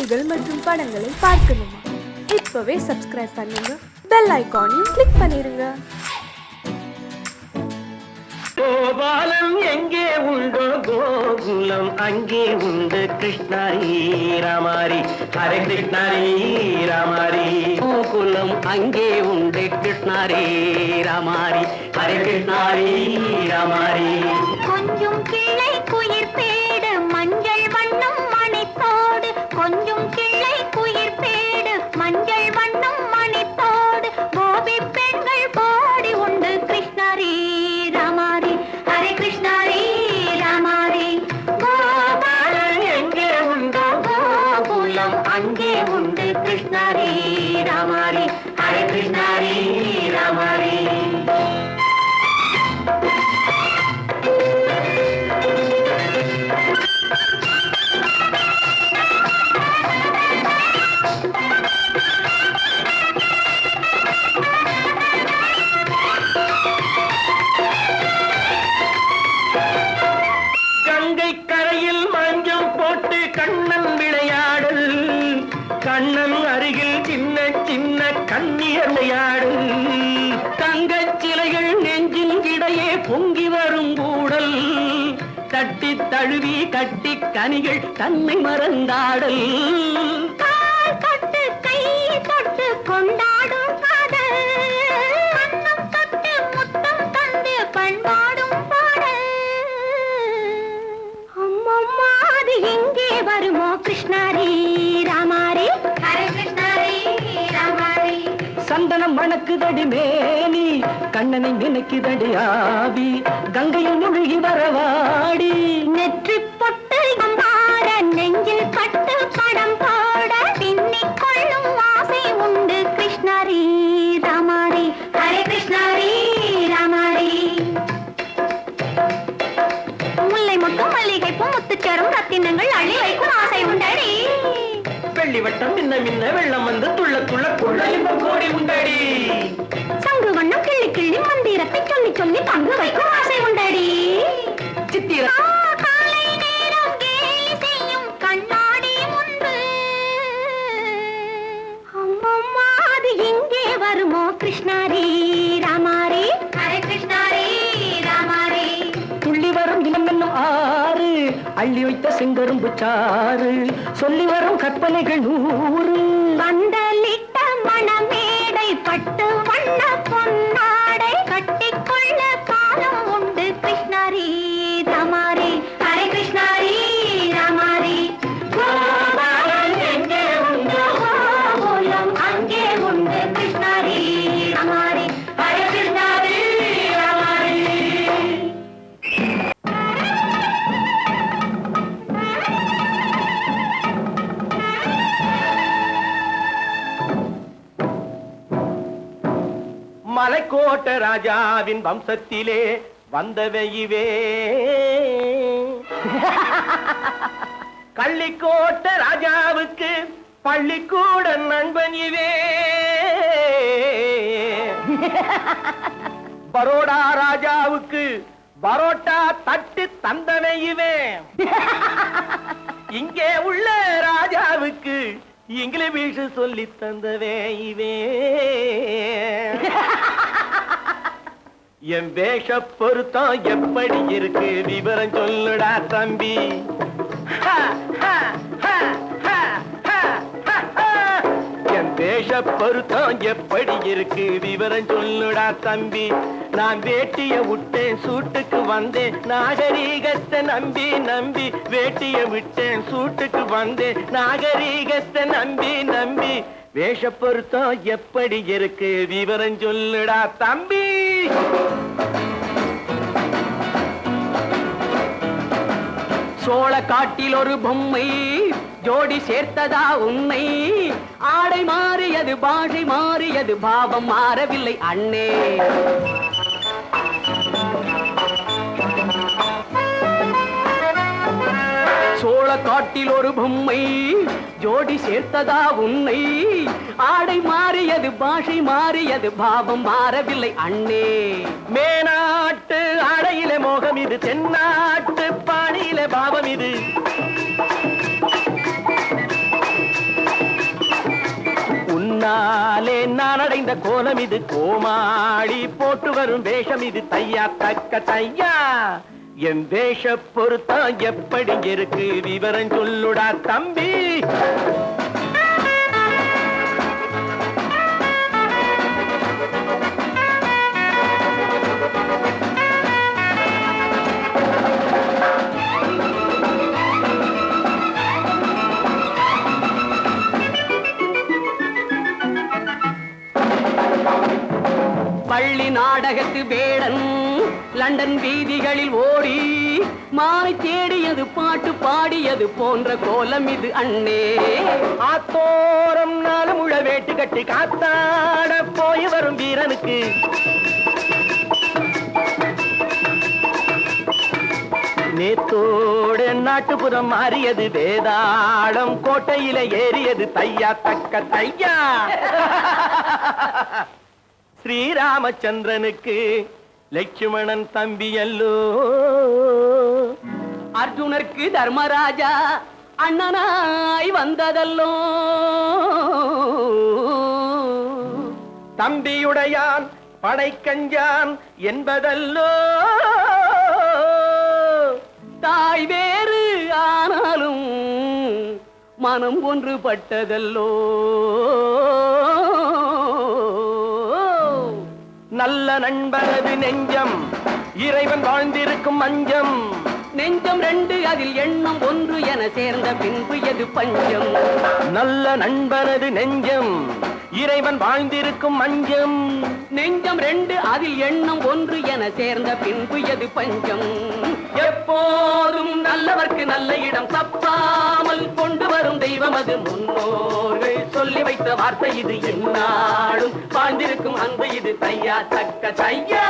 செய்திகள் மற்றும் படங்களை பார்க்கணுமா? இப்பவே சப்ஸ்கிரைப் பண்ணுங்க, பெல் ஐகானையும் கிளிக் பண்ணிருங்க. கோபாலம் எங்கே உண்டோ கோகுலம் அங்கே உண்டு கிருஷ்ணாரி ராமாரி ஹரே கிருஷ்ணாரி ராமாரி கோகுலம் அங்கே உண்டு கிருஷ்ணாரி ராமாரி ஹரே கிருஷ்ணாரி ராமாரி கொஞ்சம் கிளை குயிர் பேடு மஞ்சள் வண்ணம் மணித்தோடு கொஞ்சம் கிளை குயிர் பேடு மஞ்சள் வண்ணம் மணித்தோடு கோபி பெண்கள் பாடி உண்டு கிருஷ்ணாரி ராமாரி ஹரே கிருஷ்ணாரி ராமாரி கோபாலன் எங்கே உண்டோ கோகுலம் அங்கே உண்டு கிருஷ்ணாரி ராமாரி ஹரே கிருஷ்ணாரி ராமாரி கண்ணன் விளையாடல் கண்ணன் அருகில் சின்ன சின்ன கண்ணியர் விளையாடல் தங்கச் சிலைகள் நெஞ்சின் இடையே பொங்கி வரும் கூடல் தட்டி தழுவி கட்டி கனிகள் தன்னை மறந்தாடல் தொட்டு கை தொட்டு கொண்டாடும் காதல் கண்ணம் தொட்டு முத்தம் தந்து பண்பாடும் பாடல் அம்மம்மா அது எங்கே வருமோ கிருஷ்ணாரி ராமாரி ஹரே கிருஷ்ணாரி ராமாரி சந்தனம் மணக்குதடி மேனி கண்ணனை நினைக்குதடி ஆவி கங்கையில் முழுகி வரவாடி நெற்றி பொட்டு அம்பார நெஞ்சில் பட்டு படம் போட பின்னிக் கொள்ளும் ஆசை உண்டு கிருஷ்ணாரி ராமாரி ஹரே கிருஷ்ணாரி ராமாரி முல்லை மொட்டும் மல்லிகை பூ முத்துச்சேரும் ரத்தினங்கள் அள்ளி வைக்கும் ஆசை உண்டடி வெள்ளி வட்டம் மின்ன மின்ன வெள்ளம் வந்து துள்ள துள்ள கொள்ள இன்பம் கோடி உண்டடி சங்கு வண்ணம் கிள்ளி கிள்ளி மந்திரத்தை சொல்லி சொல்லி பங்கு வைக்கும் ஆசை உண்டடி சித்திர காலை நேரம் கேலி செய்யும் கண்ணாடி முன்பு அம்மம்மா அது எங்கே வருமோ கிருஷ்ணாரி ராமாரி ஹரே கிருஷ்ணாரி ராமாரி துள்ளி வரும் இனம் என்னும் ஆறு அள்ளி வைத்த செங்கரும்பு சாறு சொல்லி வரும் கற்பனைகள் 100 வந்தலிட்ட மணமேடை பட்டு வண்ண பொன்னாடை கட்டிக்கொள்ள காலம் உண்டு கிருஷ்ணாரி ராமாரி ஹரே கிருஷ்ணாரி ராமாரி கோபாலன் எங்கே உண்டு கோகுலம் அங்கே உண்டு கிருஷ்ணாரி ராமாரி ஹரே கிருஷ்ணாரி ராமாரி மலைக்கோட்ட ராஜாவின் வம்சத்திலே வந்தவையுவே கள்ளிக்கோட்ட ராஜாவுக்கு பள்ளிக்கூட நண்பன் இவே பரோடா ராஜாவுக்கு பரோட்டா தட்டு தந்தனையுவே இங்கே உள்ள ராஜாவுக்கு இங்கிலீஷ் சொல்லி தந்தவே இவே என் வேஷ பொருத்தம் எப்படி இருக்கு விவரம் சொல்லுடா தம்பி என் வேஷ பொருத்தம் எப்படி இருக்கு விவரம் சொல்லுடா தம்பி நான் வேட்டிய விட்டேன் சூட்டுக்கு வந்தேன் நாகரீகத்தை நம்பி நம்பி வேட்டிய விட்டேன் சூட்டுக்கு வந்தேன் நாகரீகத்தை நம்பி நம்பி வேஷ பொருத்தம் எப்படி இருக்கு விவரம் சொல்லுடா தம்பி சோழ காட்டில் ஒரு பொம்மை ஜோடி சேர்த்ததா உன்னை ஆடை மாறியது பாஷை மாறியது பாவம் மாறவில்லை அண்ணே சோழ காட்டில் ஒரு பொம்மை ஜோடி சேர்த்ததா உன்னை ஆடை மாறியது பாஷை மாறியது பாவம் மாறவில்லை அண்ணே மேனாட்டு ஆடையிலே மோகம் இது தென்னாட்டு பாணியிலே பாவம் இது முன்னாலே நான் அடைந்த கோலம் இது, கோமாளி போட்டு வரும் வேஷம் இது, தையா தக்க தையா. என் வேஷ பொருத்தம் எப்படி இருக்கு விவரம் சொல்லுடா தம்பி. பள்ளி நாடகத்து வேடன் லண்டன் வீதிகளில் ஓடி மாலை தேடியது பாட்டு பாடியது போன்ற கோலம் இது அண்ணே. ஆத்தோரம் நாளும் உள்ள வேட்டு கட்டி காத்தாட போய் வரும் வீரனுக்கு நேத்தோடு நாட்டுப்புறம் மாறியது, வேதாளம் கோட்டையில ஏறியது, தையா தக்க தையா. ஸ்ரீராமச்சந்திரனுக்கு லட்சுமணன் தம்பி அல்லோ, அர்ஜுனருக்கு தர்மராஜா அண்ணனாய் வந்ததல்லோ. தம்பியுடையான் படைக்கஞ்சான் என்பதல்லோ, தாய் வேறு ஆனாலும் மனம் ஒன்றுபட்டதல்லோ. நல்ல நண்பனது நெஞ்சம் இறைவன் வாழ்ந்திருக்கும் மஞ்சம், நெஞ்சம் ரெண்டு அதில் எண்ணம் ஒன்று என சேர்ந்த பின்பு எது பஞ்சம். நல்ல நண்பனது நெஞ்சம் இறைவன் வாழ்ந்திருக்கும் மஞ்சம், நெஞ்சம் ரெண்டு அதில் எண்ணம் ஒன்று என சேர்ந்த பின்பு எது பஞ்சம். எப்போதும் நல்லவர்க்கு நல்ல இடம் தப்பாமல் கொண்டு வரும் தெய்வம் அது, முன்னோர்கள் சொல்லி வைத்த வார்த்தை இது, எந்நாளும் வாழ்ந்திருக்கும் அன்பு இது, தையா தக்க தையா.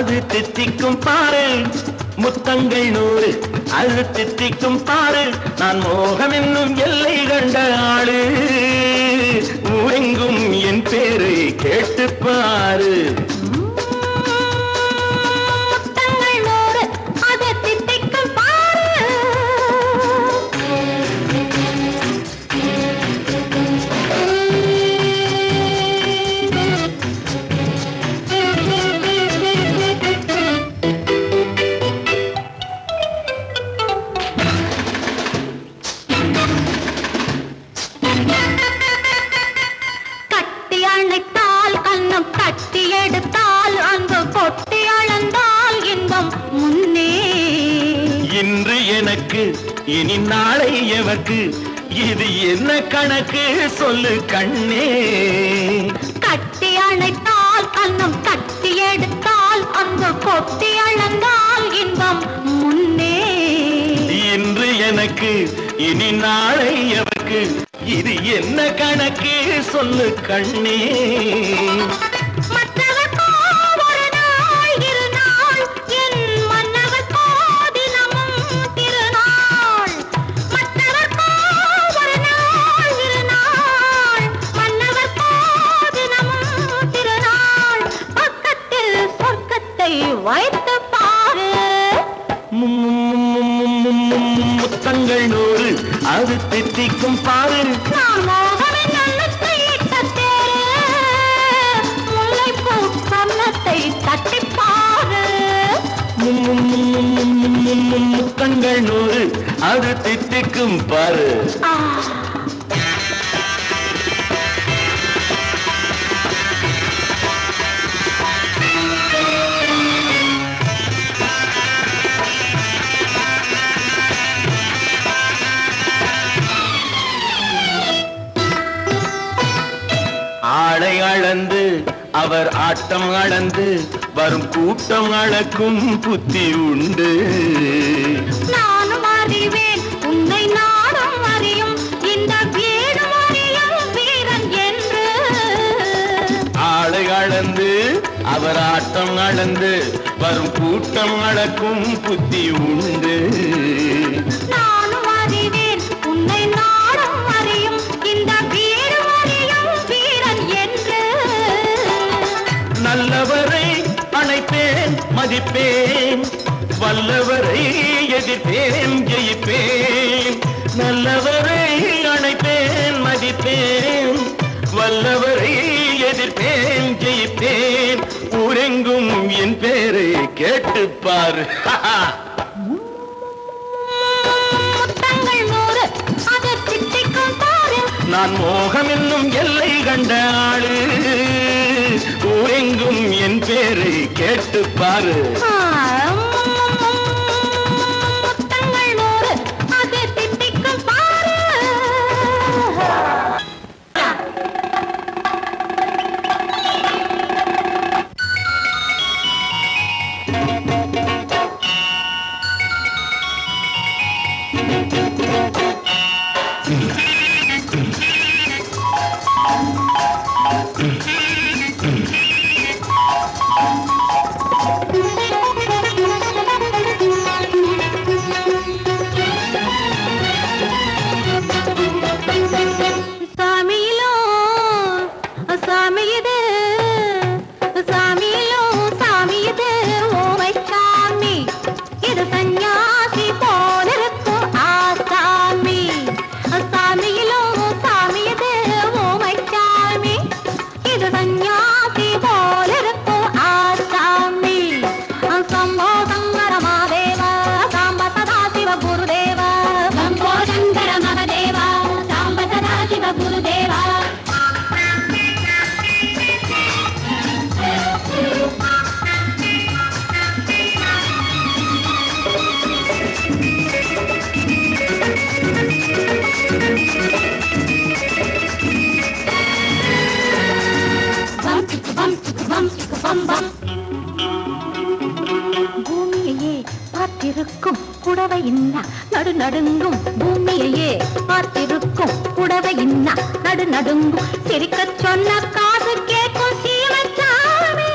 அது தித்திக்கும் பாரு, முத்தங்கள் 100 அது தித்திக்கும் பாரு. நான் மோகம் என்னும் எல்லை கண்ட ஆளு, ஊரெங்கும் என் பேரை கேட்டு பாரு. இன்று எனக்கு இனி நாளை எவர்க்கு, இது என்ன கணக்கு சொல்லு கண்ணே. கட்டி அணைத்தால் கண்ணம் கட்டி எடுத்தால் அந்த கொட்டி அளந்தால் இன்பம் முன்னே. இன்று எனக்கு இனி நாளை எவர்க்கு, இது என்ன கணக்கு சொல்லு கண்ணே. வைத்து பாரு, முத்தங்கள் 100 அது தித்திக்கும் பாரு. நான் மோகனின் எண்ணத்தை இட்ட தேரு, முல்லைப்பூ கன்னத்தை தட்டி பாரு. முத்தங்கள் 100 அது தித்திக்கும் பாரு. ஆளை அளந்து அவர் ஆட்டம் அளந்து வரும் கூட்டம் அளக்கும் புத்தி உண்டு. நானும் அறிவேன் உன்னை நாடும் அறியும் இந்த வீடு அறியும் வீரன் என்று. ஆளை அளந்து அவர் ஆட்டம் அளந்து வரும் கூட்டம் அளக்கும் புத்தி உண்டு. நானும் அறிவேன் உன்னை நாடும் அறியும் இந்த வீடு அறியும் வீரன் என்று. நல்லவரை அணைப்பேன் மதிப்பேன், வல்லவரை எதிர்ப்பேன் ஜெயிப்பேன். நல்லவரை அணைப்பேன் மதிப்பேன், வல்லவரை எதிர்ப்பேன் ஜெயிப்பேன். ஊரெங்கும் என் பேரை கேட்டுப்பார். முத்தங்கள் 100 அது தித்திக்கும் பாரு. நான் மோகம் என்னும் எல்லை கண்ட ஆளு, ஊரெங்கும் என் பேரை கேட்டுப்பாரு. முத்தங்கள் 100 அது தித்திக்கும் பாரு. பூமியையே பார்த்திருக்கும் புடவை இன்னா நடு நடுங்கும், பூமியையே பார்த்திருக்கும் புடவை இன்னா நடு நடுங்கும், சிரிக்க சொன்ன காது கேட்கும் சீமச்சாமி.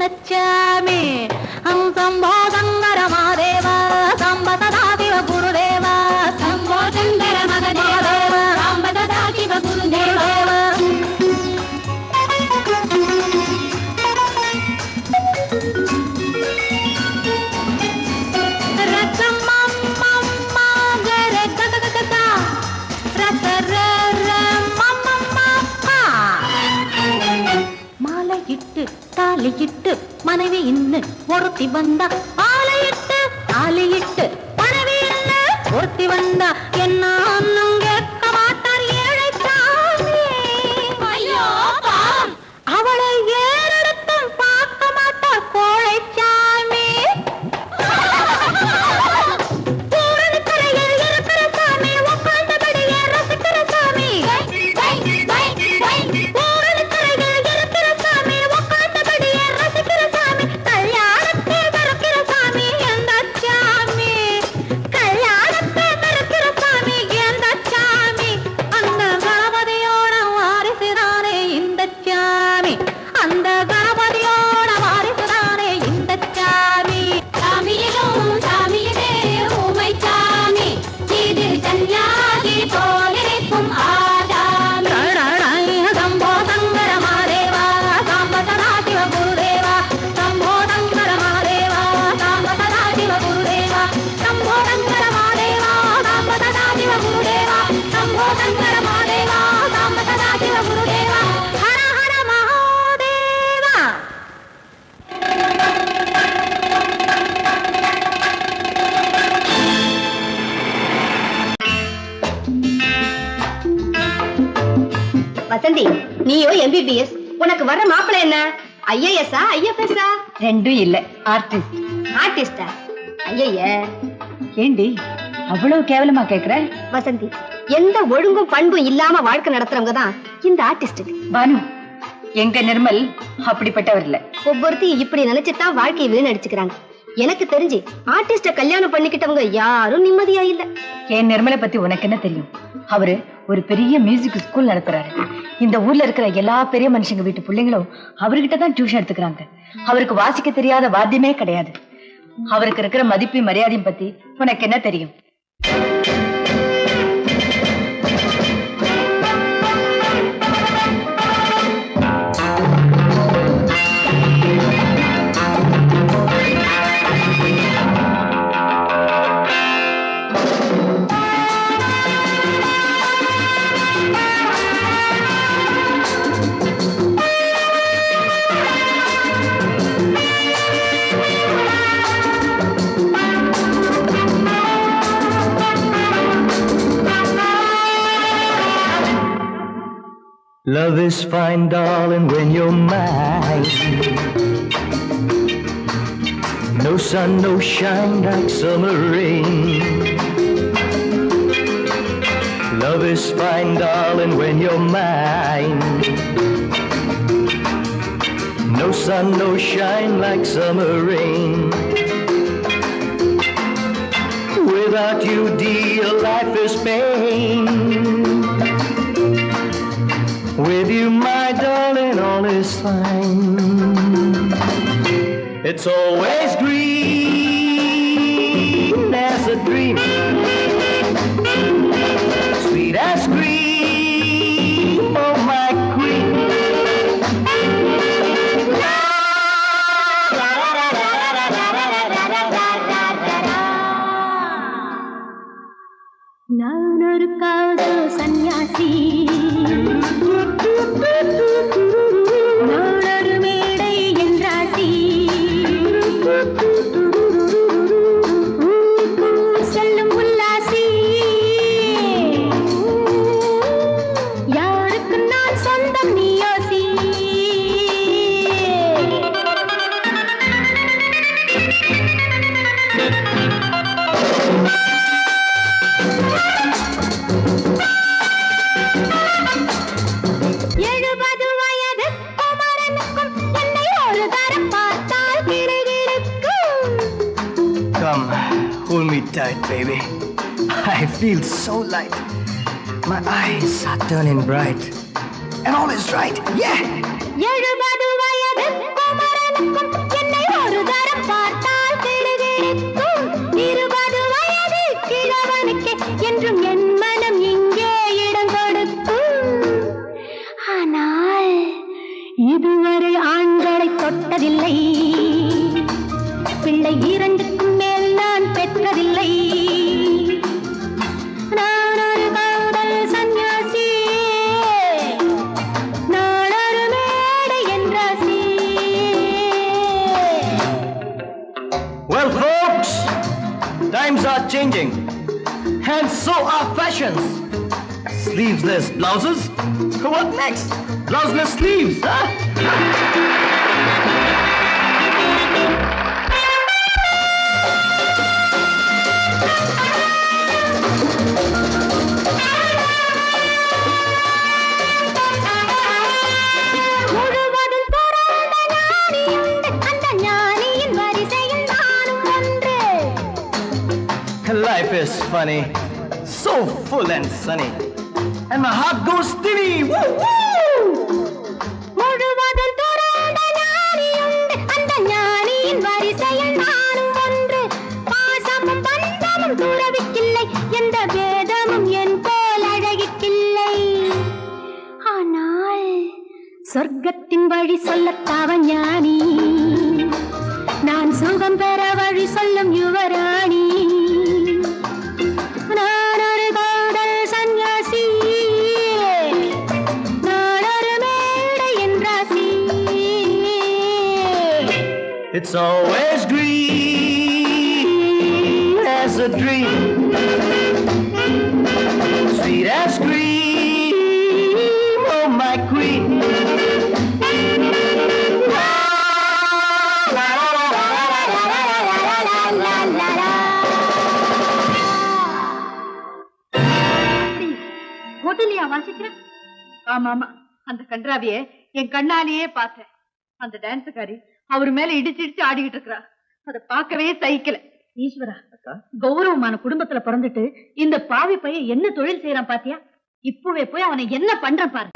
என்னச்சாமி சம்போ சங்கர மாதேவா சம்ப சதா சிவ குருதேவா சம்போ சங்கர மகதேவா சம்ப சதா சிவ குருதேவா மாலையிட்டு தாலியிட்டு மனைவி இன்னு ஒருத்தி வந்தா ஆலையிட்டு தாலியிட்டு மனைவி இன்னு ஒருத்தி வந்தா என்ன ஒன்னும் கேட்க மாட்டார் ஏழைச்சாமி ஐயோ அவளை ஏறெடுத்தும் பார்க்க மாட்டார் கோழைச்சாமி பூரணிக்கரையில் இருக்கிற சாமி உட்கார்ந்தபடியே ரசிக்கிற சாமி வசந்தி, நீயோ MBBS, உனக்கு வர்ற மாப்பிள்ளை என்ன IAS IFS ரெண்டும் இல்ல, ஆர்டிஸ்ட். ஆர்டிஸ்டா? ஐய ஏண்டி அவ்வளவு கேவலமா கேக்குற? வசந்தி, எந்த ஒழுங்கும் பண்பும் இல்லாம வாழ்க்கை நடத்துறவங்க தான் இந்த ஆர்டிஸ்ட். பானு, எங்க நிர்மல் அப்படிப்பட்டவர் இல்ல. ஒவ்வொருத்தையும் இப்படி நினைச்சுதான் வாழ்க்கையை வீணடிச்சுக்கிறாங்க. எனக்கு தெரிஞ்சு ஆர்டிஸ்ட கல்யாணம் பண்ணிக்கிட்டவங்க யாரும் நிம்மதியா இல்ல. என் நிர்மலை பத்தி உனக்கு என்ன தெரியும்? அவரு ஒரு பெரிய மியூசிக் ஸ்கூல் நடத்துறாரு. இந்த ஊர்ல இருக்கிற எல்லா பெரிய மனுஷங்க வீட்டு பிள்ளைங்களும் அவர்கிட்ட தான் டியூஷன் எடுத்துக்கிறாங்க. அவருக்கு வாசிக்க தெரியாத வாத்தியமே கிடையாது. அவருக்கு இருக்கிற மதிப்பு மரியாதையும் பத்தி உனக்கு என்ன தெரியும்? Love is fine, darling, when you're mine. No sun, no shine like summer rain. Love is fine, darling, when you're mine. No sun, no shine like summer rain. Without you, dear, life is pain. With you, my darling, all is fine. It's always green as a dream, sweet as cream, oh my queen. நான் ஒரு காதல் சன்னியாசி, நானொரு மேடை என்றாசி, செல்லும் உல்லாசி, யாருக்கு நான் சொந்தம் நீ யோசி. Come, hold me tight, baby. I feel so light. My eyes are turning bright. And all is right, yeah! 70 வயது குமரனுக்கும் பிள்ளை இரண்டுக்கும் மேல் நான் பெற்றதில்லை. நான் ஒரு காதல் சன்னியாசி, நான் ஒரு மேடை என்றாசி. Well, folks, times are changing, and so are fashions. Sleeveless blouses? What next? Blouseless sleeves, huh? முழுவதும் பிறந்த ஞானியுண்டு, அந்த ஞானியின் வரிசையில் நானும் ஒன்று. Life is funny, so full and sunny, and my heart goes steady. Woo, woo! முழுவதும் பிறந்த ஞானியுண்டு, அந்த ஞானியின் வரிசையில் நானும் ஒன்று. பாசமும் பந்தமும் துறவிக்கில்லை, எந்த பேதமும் என் போல் அழகிக்கில்லை. ஆனால் சொர்க்கத்தின் வழி சொல்லத்தாவன் ஞானி, நான் சுகம் பெற வழி சொல்லும் யுவராணி. நான் ஒரு காதல் சன்னியாசி, நான் ஒரு மேடை என்றாசி. It's always green as a dream, sweet as cream, oh my queen. ஹோட்டலியா வாசிக்கிற? ஆமா ஆமா, அந்த கன்றாவிய என் கண்ணாலேயே பார்த்தேன். அந்த டான்ஸுக்காரி அவர் மேல இடிச்சு இடிச்சு ஆடிக்கிட்டு இருக்கிறா. அதை பார்க்கவே சகிக்கல. ஈஸ்வரா, கௌரவமான குடும்பத்துல பிறந்துட்டு இந்த பாவி பையன் என்ன தொழில் செய்யறான் பாத்தியா? இப்பவே போய் அவனை என்ன பண்றான் பாரு.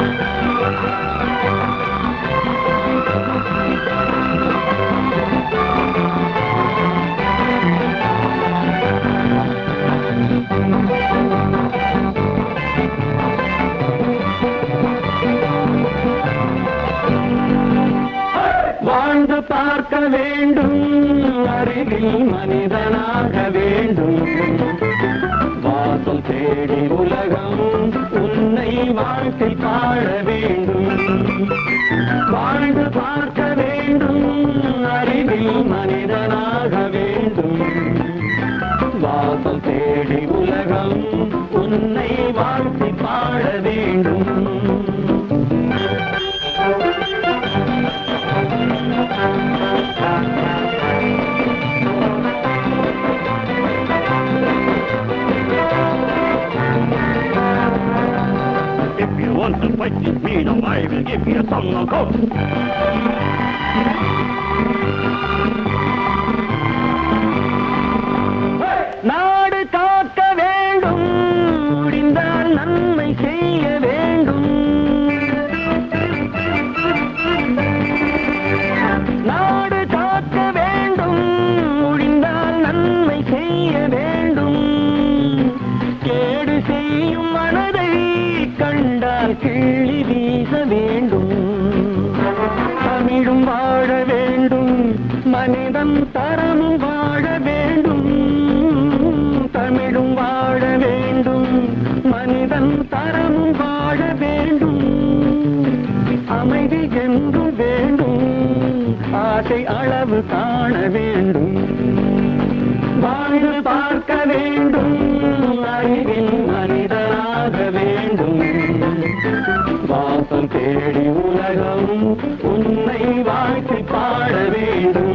வாழ்ந்து பார்க்க வேண்டும், அறிவில் மனிதனாக வேண்டும். வாசல் தேடி உலகம் உன்னை வாழ்க்கை பாட வேண்டும். வாழ்ந்து பார்க்க வேண்டும், அறிவில் மனிதனாக வேண்டும். வாசல் தேடி உலகம் உன்னை வாழ்க்கை பாட வேண்டும். If you want to fight with me, now I will give you a song of hope. நாடு காக்க வேண்டும், முடிந்தால் நன்மை செய்ய வேண்டும். நாடு காக்க வேண்டும், முடிந்தால் நன்மை செய்ய வேண்டும். கேடு செய்யும் மனதை கண்டால் கிள்ளி வீச வேண்டும். தமிழும் வாழ வேண்டும், மனிதன் தரமும் வாழ வேண்டும். தமிழும் வாழ வேண்டும், மனிதன் தரமும் வாழ வேண்டும். அமைதி என்றும் வேண்டும், ஆசை அளவு காண வேண்டும். வாழ்ந்து பார்க்க வேண்டும், அறிவில் மனிதனாக வேண்டும். வாசல் தேடி உலகம் உன்னை வாழ்க்கை பாட வேண்டும்.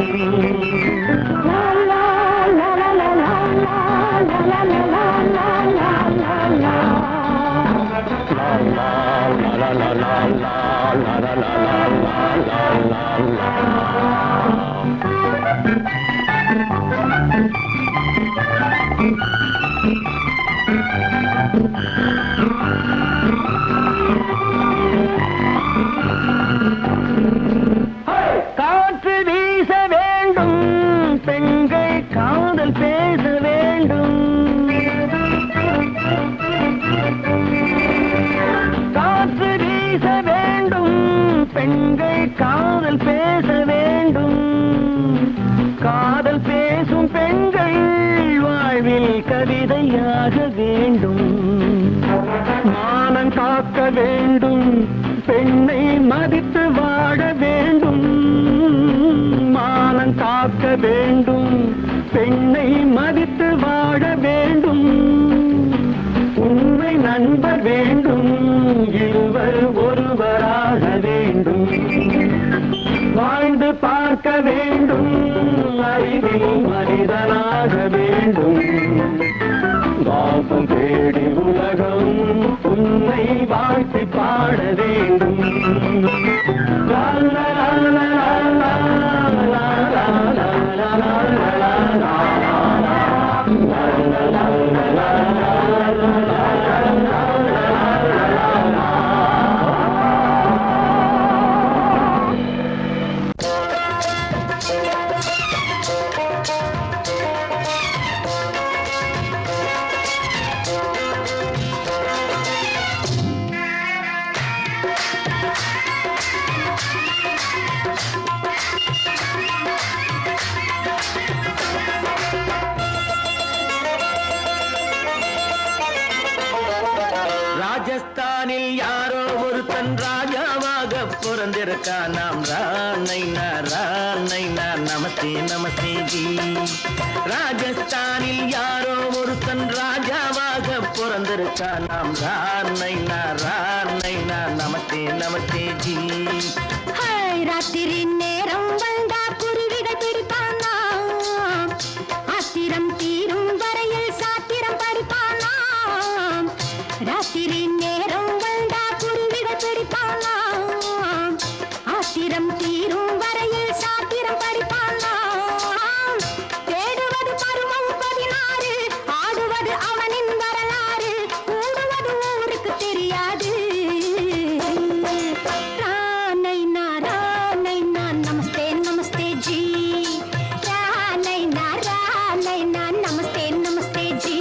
காற்று ஆக வேண்டும். மானம் காக்க வேண்டும், பெண்ணை மதித்து வாழ வேண்டும். மானம் காக்க வேண்டும், பெண்ணை மதித்து வாழ வேண்டும். உண்மை நண்பர் வேண்டும், இருவர் ஒருவராக வேண்டும். வாழ்ந்து பார்க்க வேண்டும், அறிவில் மனிதனாக வேண்டும். வாசம் தேடி உலகம் உன்னை வாழ்த்தி பாட வேண்டும். லா லா லா லா லா லா லா லா லா லா. ராஜஸ்தானில் யாரோ ஒருத்தன் ராஜாவாக பிறந்திருக்கான். நாம் ராணைனா ராணைனா நமஸ்தே நமஸ்தே ஜி. ராஜஸ்தானில் யாரோ ஒருத்தன் ராஜாவாக பிறந்திருக்கான். நாம் ராணைனா ராணைனா நமஸ்தே நமஸ்தே ஜி. ராத்திரி நேரம் வந்தா குருவிகள் பிடிப்பானா, ஆத்திரம் தீரும் வரையில் சாத்திரம் படிப்பானா. ராத்திரி நேரம் வந்தா குருவிகள் பிடிப்பானா, ஆத்திரம் தீரும் வரையில் சாத்திரம் படிப்பானா. தேடுவது பருவம் 16, ஆடுவது அவனின் வரலாறு, கூடுவது ஊருக்கு தெரியாது. ராணைனா ராணைனா நமஸ்தே நமஸ்தே ஜி. ராணைனா ராணைனா நமஸ்தே நமஸ்தே ஜி.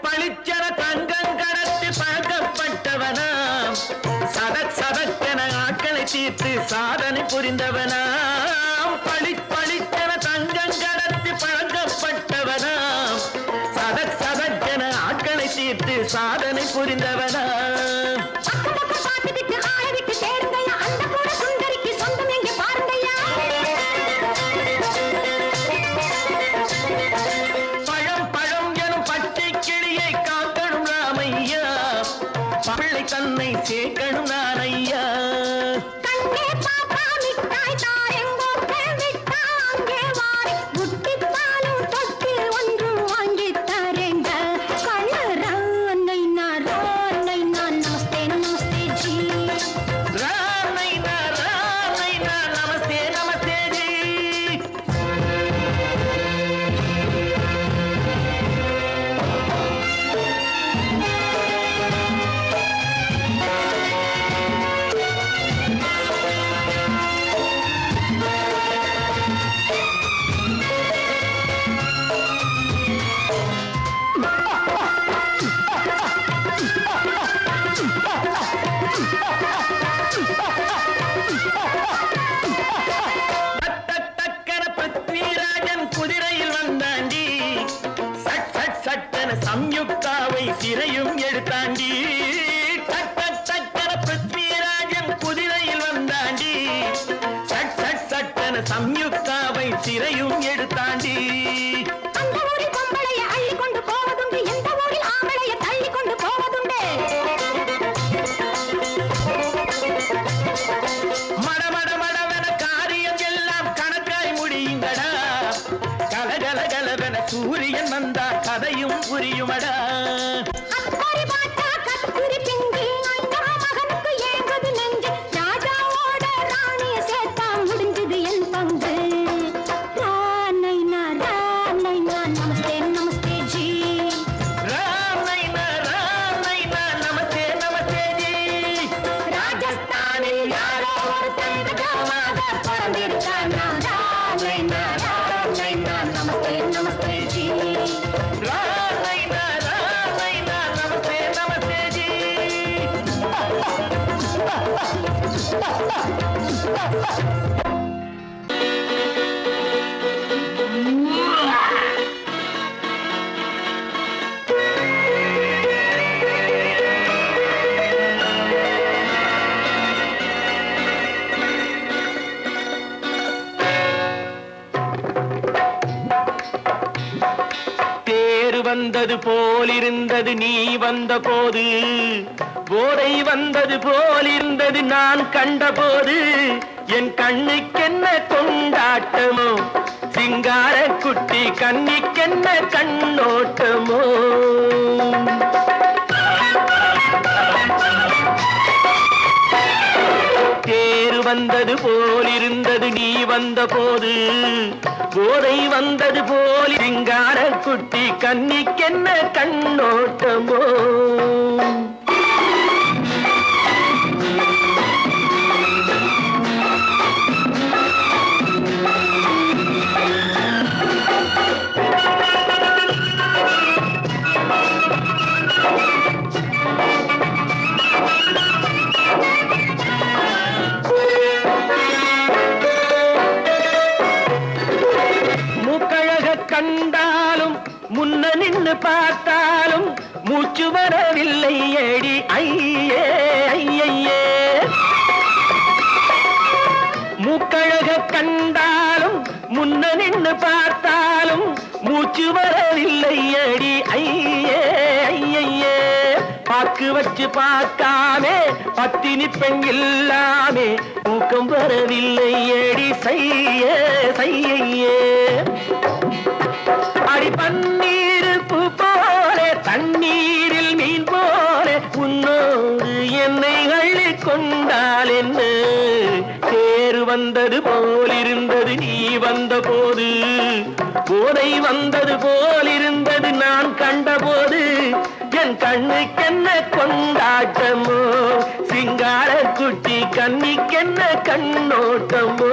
பளிச்சென தங்கம் கடத்தி பழக்கப்பட்டவனாம். சதக்கென ஆட்களை தீர்த்து சாதனை புரிந்தவனாம். பளிச்சென தங்கம் கடத்தி பழக்கப்பட்டவனாம். சதக்கென ஆட்களை தீர்த்து சாதனை புரிந்தவனாம். தன்னை சேர்க்கணும் நான் ஐயா. கண்ணே பாப்பா மிட்டாய் தாரெங்கோ கேவிட்டா அங்கே வாரி புட்டி பாலும் தொட்டி ஒன்று வாங்கி தரேங்க. கண்ணு ராணைனா ராணைனா நமஸ்தே நமஸ்தே ஜி. ராணைனா ராணைனா நமஸ்தே நமஸ்தே ஜி. குதிரையில் வந்தாண்டி, சட்டென சம்யுக்தாவை சிறையும் எடுத்தாண்டி. சட்டென பிருத்விராஜன் குதிரையில் வந்தாண்டி, சட்டென சம்யுக்தாவை சிறையும் எடுத்தாண்டி. அந்த ஊரில் பொம்பளைய அள்ளி கொண்டு போவதுண்டு, எந்த ஊரில் ஆம்பளைய தள்ளி கொண்டு போவதுண்டு. மடமடவென காரியம் எல்லாம் கணக்காய் முடியுங்கடா. கலகலகலவென சூரியன் வந்தா கதையும் புரியுமடா. அக்கறை பாட்டா கத்திரி பிஞ்சு, அந்த மகனுக்கு ஏங்குது நெஞ்சு. ராஜாவோட ராணிய சேர்த்தா முடிஞ்சது என் பங்கு. ராணைனா ராணைனா நமஸ்தே நமஸ்தே ஜி. ராணைனா வந்தது போலிருந்தது நீ வந்த போது, போதை வந்தது போலிருந்தது நான் கண்டபோது, என் கண்ணுக்கென்ன கொண்டாட்டமோ, சிங்கார குட்டி கண்ணிக்கென்ன கண்ணோட்டமோ. தேர் வந்தது போலிருந்தது நீ வந்த போது, போதை வந்தது போல் சிங்கார குட்டி கண்ணிக்கென்ன கண்ணோட்டமோ. கண்டாலும் முன்ன நின்று பார்த்தாலும் மூச்சு வரவில்லை ஏடி ஐயே ஐயே. மூக்கழக கண்டாலும் முன்ன நின்று பார்த்தாலும் மூச்சு வரவில்லை ஏடி ஐயே ஐயே. பாக்கு வச்சு பார்க்காமே பத்தினி பெண் இல்லாமே தூக்கம் வரவில்லை ஏடி செய்யே செய்யே. அடி பன்னீர் பூ போல தண்ணீரில் மீன் போல உன்னோடு என்னை அள்ளி கொண்டால் என்ன. தேர் வந்தது போலிருந்தது நீ வந்த போது, போதை வந்தது போலிருந்தது நான் கண்டபோது, என் கண்ணுக்கென்ன கொண்டாட்டமோ, சிங்கார குட்டி கண்ணிக்கென்ன கண்ணோட்டமோ.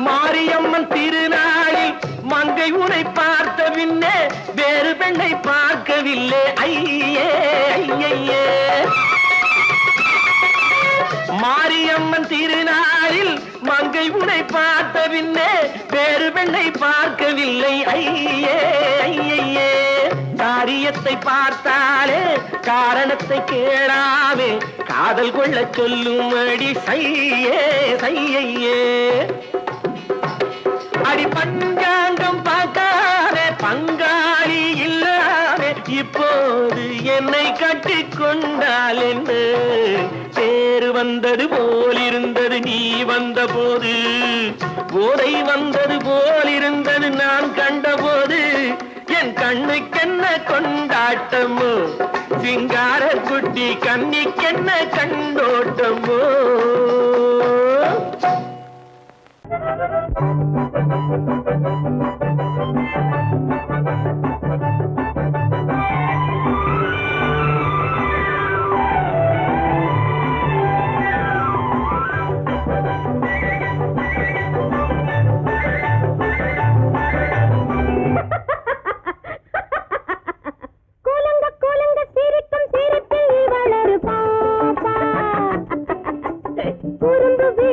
மாரியம்மன் திருநாளில் மங்கை உனை பார்த்த பின்னே வேறு பெண்ணை பார்க்கவில்லை ஐயே ஐயே. மாரியம்மன் திருநாளில் மங்கை உனை பார்த்த பின்னே வேறு பெண்ணை பார்க்கவில்லை ஐயே ஐயே. காரியத்தை பார்த்தாலே காரணத்தை கேளாமே காதல் கொள்ள சொல்லும் அடி செய்யே செய்யே. அடி பஞ்சாங்கம் பார்க்காத பங்காளி இல்லாமே இப்போது என்னை கட்டி கொண்டால் என்ன. தேர் வந்தது போலிருந்தது நீ வந்த போது, போதை வந்தது போலிருந்தது நான் கண்டபோது, என் கண்ணுக்கென்ன கொண்டாட்டமோ, சிங்கார குட்டி கண்ணிக்கென்ன கண்ணோட்டமோ. குறும்பு